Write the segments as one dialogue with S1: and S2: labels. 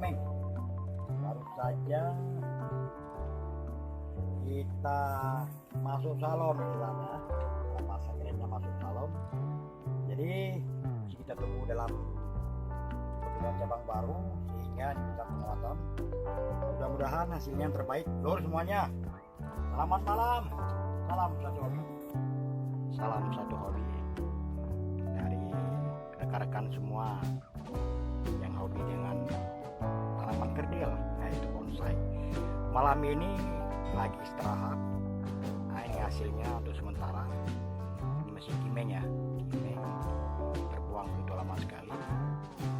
S1: Imeng. Baru saja kita masuk salon istilahnya, bahasa kerennya masuk salon. Jadi kita tunggu dalam perguruan cabang baru sehingga kita penguatan. Mudah-mudahan hasilnya yang terbaik. Lur semuanya, selamat malam. Salam satu hobi. Salam satu hobi dari rekan-rekan semua yang hobi dengan tanaman kerdil, yaitu bonsai. Malam ini lagi istirahat. Nah, ini hasilnya untuk sementara. Ini masih kimeng ya, kimeng terbuang begitu lama sekali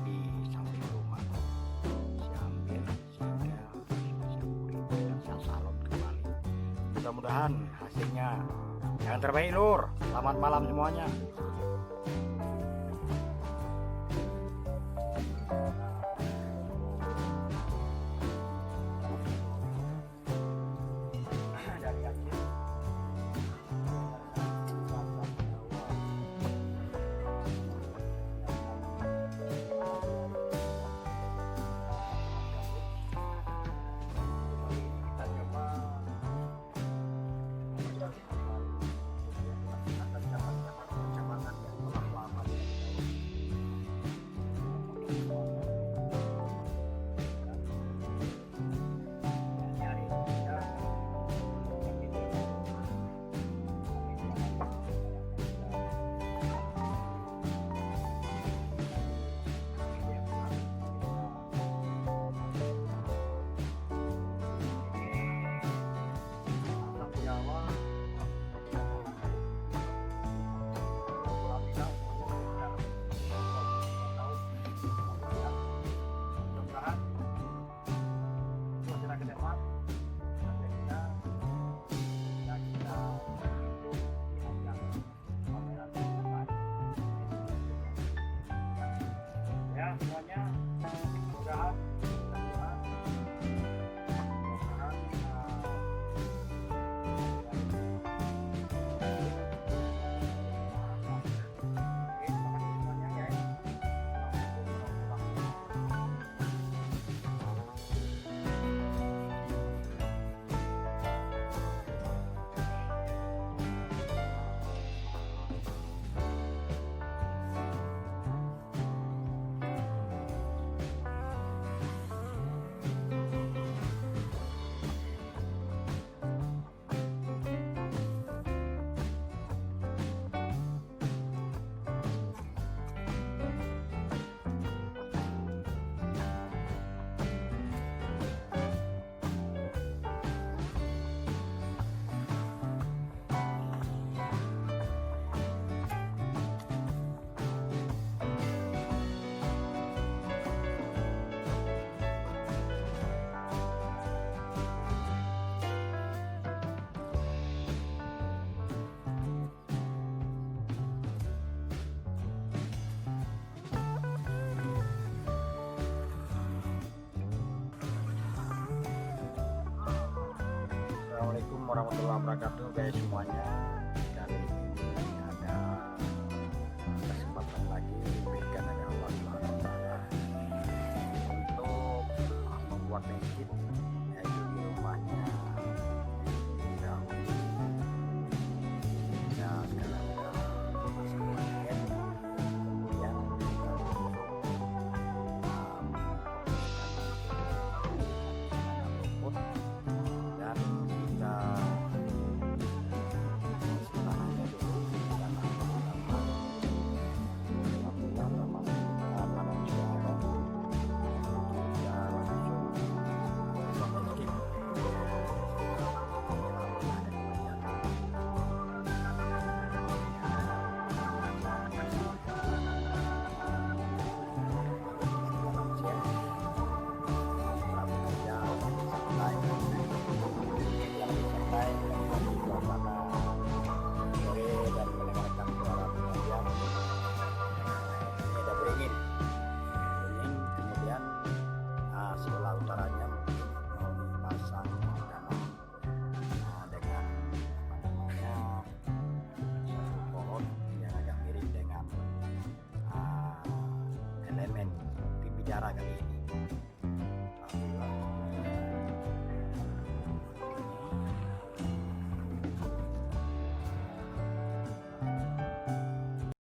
S1: di samping rumah. Saya ambil sehingga saya kurit dan saya salon kembali. Mudah-mudahan hasilnya yang terbaik, Lur. Selamat malam semuanya. Semuanya mudah-mudahan Assalamualaikum warahmatullahi wabarakatuh guys semuanya. Kali ini ada kesempatan lagi diberikan oleh Allah Subhanahu wa Ta'ala untuk membuat masjid, yaitu di rumahnya sekarang masih market. Kemudian elemen pipi darah kali ini.